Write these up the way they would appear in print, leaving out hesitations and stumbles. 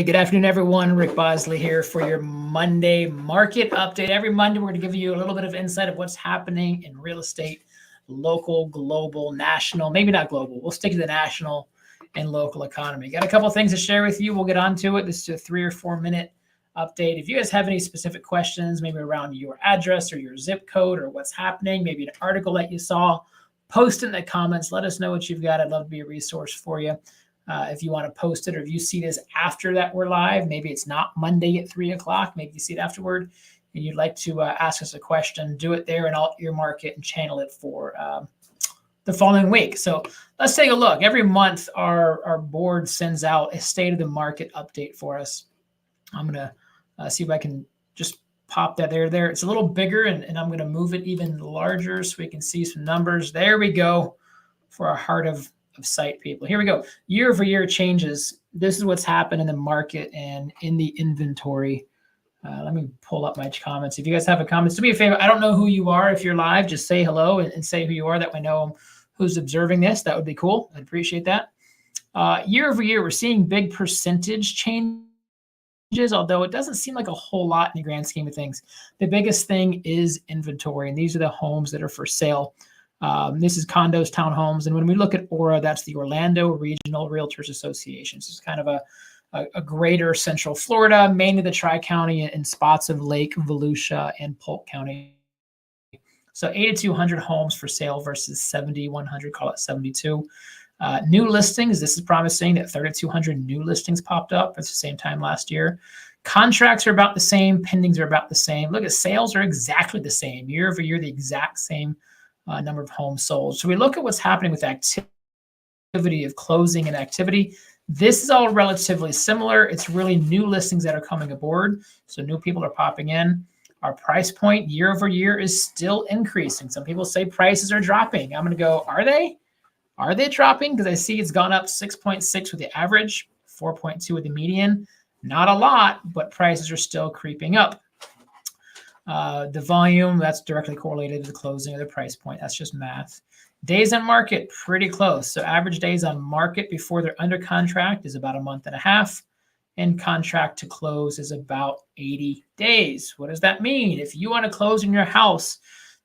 good afternoon, everyone. Rick Bosley here for your Monday market update. Every Monday, we're going to give you a little bit of insight of what's happening in real estate, local, global, national, maybe not global. We'll stick to the national and local economy. Got a couple things to share with you. We'll get on to it. This is a 3 or 4 minute update. If you guys have any specific questions, maybe around your address or your zip code or what's happening, maybe an article that you saw, post it in the comments. Let us know what you've got. I'd love to be a resource for you. If you want to post it, or if you see this after that we're live, maybe it's not Monday at 3 o'clock, maybe you see it afterward, and you'd like to ask us a question, do it there, and I'll earmark it and channel it for the following week. So let's take a look. Every month, our board sends out a state of the market update for us. I'm going to see if I can just pop that there. It's a little bigger, and I'm going to move it even larger so we can see some numbers. There we go for our heart of sight people. Here we go. Year over year changes. This is what's happened in the market and in the inventory. Let me pull up my comments. If you guys have a comments, do me a favor. I don't know who you are. If you're live, just say hello and say who you are. That way I know who's observing this. That would be cool. I'd appreciate that. Year over year, we're seeing big percentage changes, although it doesn't seem like a whole lot in the grand scheme of things. The biggest thing is inventory, and these are the homes that are for sale. This is condos, townhomes, and when we look at ORA, that's the Orlando Regional Realtors Association. So it's kind of a greater Central Florida, mainly the Tri-County and spots of Lake, Volusia, and Polk County. So 8,200 homes for sale versus 7,100, call it 72. New listings, this is promising that 3,200 new listings popped up at the same time last year. Contracts are about the same, pendings are about the same. Look at sales are exactly the same. Year over year, the exact same number of homes sold. So we look at what's happening with activity of closing and activity. This is all relatively similar. It's really new listings that are coming aboard. So new people are popping in. Our price point year over year is still increasing. Some people say prices are dropping. I'm going to go, are they? Are they dropping? Because I see it's gone up 6.6 with the average, 4.2 with the median. Not a lot, but prices are still creeping up. The volume, that's directly correlated to the closing of the price point. That's just math. Days on market, pretty close. So average days on market before they're under contract is about a month and a half. And contract to close is about 80 days. What does that mean? If you want to close in your house,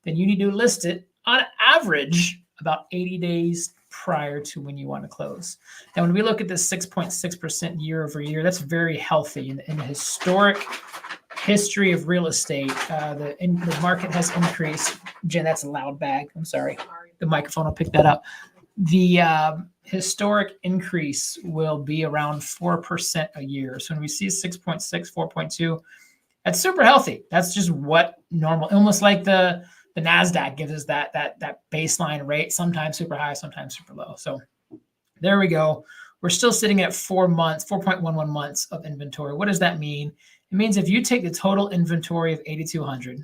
then you need to list it on average about 80 days prior to when you want to close. Now, when we look at this 6.6% year over year, that's very healthy. In the historic history of real estate, the market has increased. Jen, that's a loud bag. I'm sorry. The microphone will pick that up. The historic increase will be around 4% a year. So when we see 6.6, 4.2, that's super healthy. That's just what normal, almost like the NASDAQ gives us that baseline rate, sometimes super high, sometimes super low. So there we go. We're still sitting at 4 months, 4.11 months of inventory. What does that mean? It means if you take the total inventory of 8,200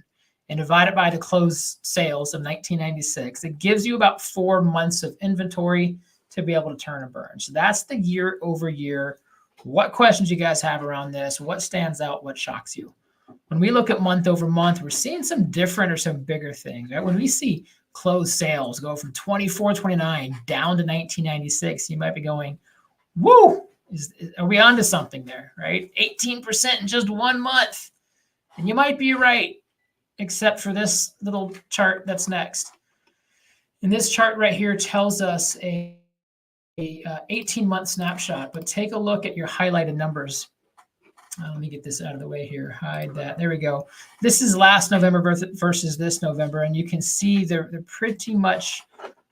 and divide it by the closed sales of 1996, it gives you about 4 months of inventory to be able to turn and burn. So that's the year over year. What questions you guys have around this? What stands out? What shocks you? When we look at month over month, we're seeing some different or some bigger things, right? When we see closed sales go from 2429 down to 1996, you might be going, woo, are we onto something there, right? 18% in just 1 month. And you might be right, except for this little chart that's next. And this chart right here tells us a 18-month snapshot, but take a look at your highlighted numbers. Let me get this out of the way here. Hide that. There we go. This is last November versus this November, and you can see they're pretty much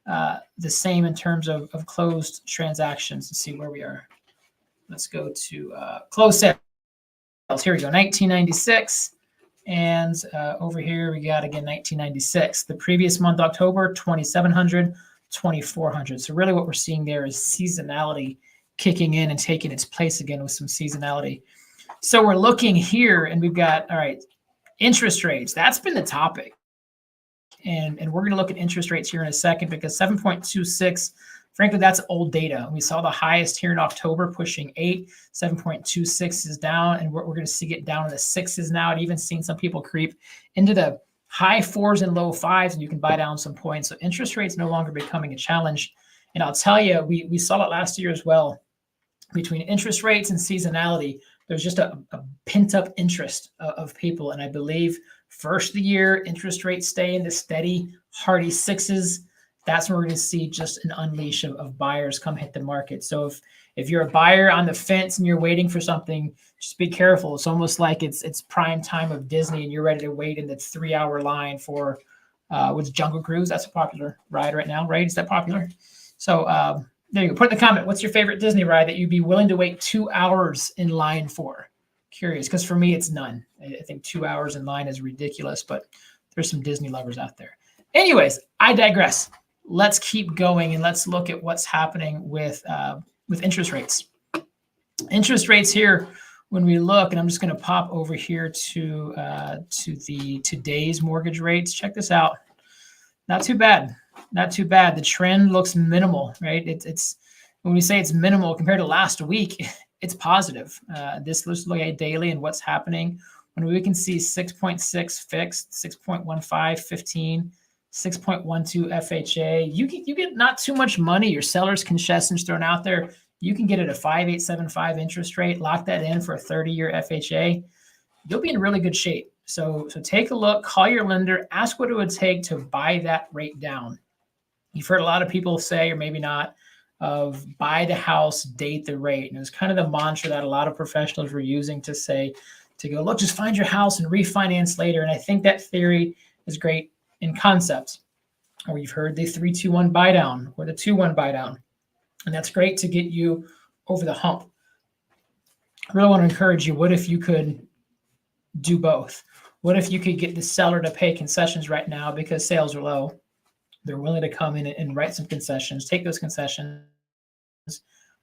the same in terms of closed transactions. Let's see where we are. Let's go to closed sales. Here we go, 1996. And over here, we got, again, 1996. The previous month, October, 2,700, 2,400. So really what we're seeing there is seasonality kicking in and taking its place again with some seasonality. So we're looking here, and we've got, all right, interest rates. That's been the topic. And we're going to look at interest rates here in a second, because 7.26, frankly, that's old data. We saw the highest here in October pushing 8, 7.26 is down, and we're going to see it down in the 6s now. I've even seen some people creep into the high 4s and low 5s, and you can buy down some points. So interest rates no longer becoming a challenge. And I'll tell you, we saw it last year as well. Between interest rates and seasonality, there's just a pent up interest of people. And I believe first of the year, interest rates stay in the steady, hearty sixes. That's when we're going to see just an unleash of buyers come hit the market. So if you're a buyer on the fence and you're waiting for something, just be careful. It's almost like it's prime time of Disney and you're ready to wait in the 3-hour line for what's Jungle Cruise. That's a popular ride right now, right? Is that popular? So there you go. Put in the comment, what's your favorite Disney ride that you'd be willing to wait 2 hours in line for? Curious, because for me, it's none. I think 2 hours in line is ridiculous, but there's some Disney lovers out there. Anyways, I digress. Let's keep going and let's look at what's happening with interest rates. Interest rates here, when we look, and I'm just going to pop over here to the today's mortgage rates. Check this out. Not too bad. Not too bad. The trend looks minimal, right? It's when we say it's minimal compared to last week, it's positive. Let's look at daily and what's happening. When we can see 6.6 fixed, 6.15, 15, 6.12 FHA. You get not too much money. Your seller's concessions thrown out there. You can get it a 5.875 interest rate, lock that in for a 30-year FHA. You'll be in really good shape. So take a look, call your lender, ask what it would take to buy that rate down. You've heard a lot of people say, or maybe not, of buy the house, date the rate. And it was kind of the mantra that a lot of professionals were using to say, to go, look, just find your house and refinance later. And I think that theory is great in concept. Or you've heard the 3-2-1 buy down or the 2-1 buy down. And that's great to get you over the hump. I really want to encourage you, what if you could do both? What if you could get the seller to pay concessions right now because sales are low? They're willing to come in and write some concessions, take those concessions,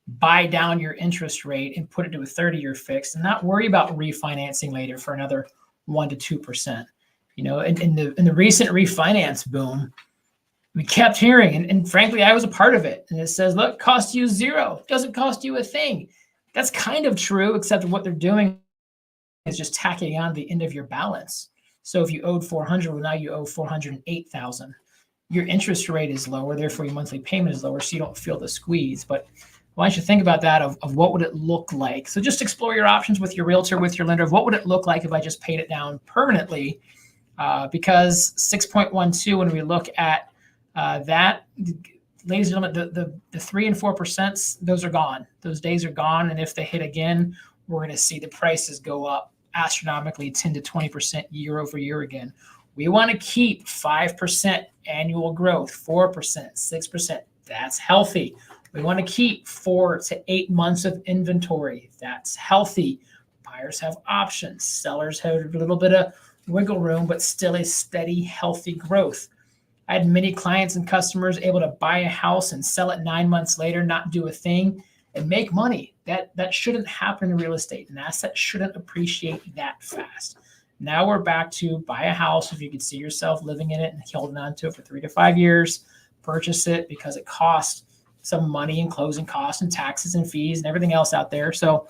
buy down your interest rate and put it to a 30-year fix and not worry about refinancing later for another 1% to 2%. You know, in the recent refinance boom, we kept hearing, and frankly, I was a part of it. And it says, look, cost you zero, doesn't cost you a thing. That's kind of true, except what they're doing is just tacking on the end of your balance. So if you owed 400, well, now you owe 408,000. Your interest rate is lower, therefore your monthly payment is lower, so you don't feel the squeeze. But why don't you think about that of what would it look like? So just explore your options with your realtor, with your lender. Of what would it look like if I just paid it down permanently? Because 6.12, when we look at that, ladies and gentlemen, the 3 and 4%, those are gone. Those days are gone. And if they hit again, we're going to see the prices go up astronomically 10 to 20% year over year again. We want to keep 5% annual growth, 4%, 6%. That's healthy. We want to keep 4 to 8 months of inventory. That's healthy. Buyers have options. Sellers have a little bit of wiggle room, but still a steady, healthy growth. I had many clients and customers able to buy a house and sell it 9 months later, not do a thing, and make money. That shouldn't happen in real estate. An asset shouldn't appreciate that fast. Now we're back to buy a house if you can see yourself living in it and holding on to it for 3 to 5 years. Purchase it because it costs some money and closing costs and taxes and fees and everything else out there. So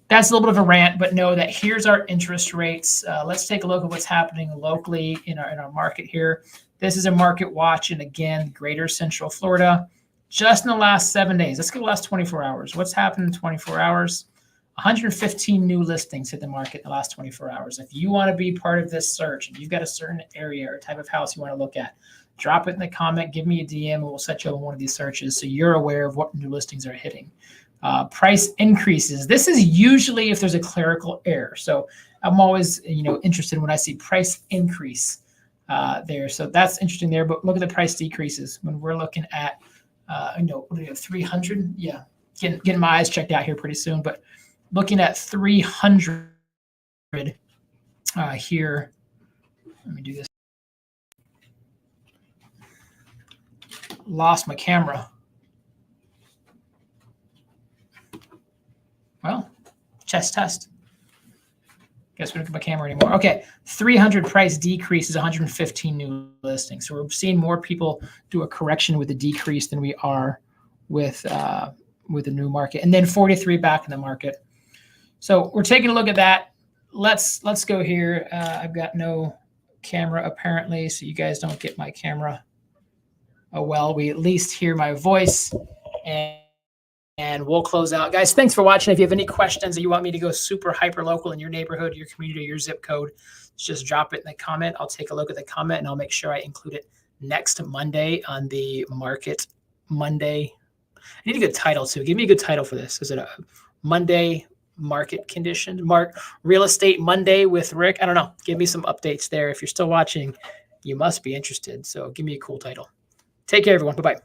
that's a little bit of a rant, but know that here's our interest rates. Let's take a look at what's happening locally in our market here. This is a market watch, and again, Greater Central Florida. Just in the last 7 days, let's go the last 24 hours. What's happened in 24 hours? 115 new listings hit the market in the last 24 hours. If you want to be part of this search and you've got a certain area or type of house you want to look at, drop it in the comment, give me a DM, and we'll set you on one of these searches so you're aware of what new listings are hitting. Price increases. This is usually if there's a clerical error. So I'm always, interested when I see price increase there. So that's interesting there. But look at the price decreases when we're looking at, what do we have, 300? Yeah, getting my eyes checked out here pretty soon. But looking at 300 here. Let me do this. Lost my camera. Well, test. Guess we don't get my camera anymore. Okay, 300 price decrease is 115 new listings. So we're seeing more people do a correction with a decrease than we are with the new market. And then 43 back in the market. So we're taking a look at that. Let's go here. I've got no camera apparently, so you guys don't get my camera. Oh well, we at least hear my voice and and we'll close out. Guys, thanks for watching. If you have any questions that you want me to go super hyper local in your neighborhood, your community, your zip code, just drop it in the comment. I'll take a look at the comment and I'll make sure I include it next Monday on the Market Monday. I need a good title too. Give me a good title for this. Is it a Monday market conditions? Real Estate Monday with Rick? I don't know. Give me some updates there. If you're still watching, you must be interested. So give me a cool title. Take care, everyone. Bye-bye.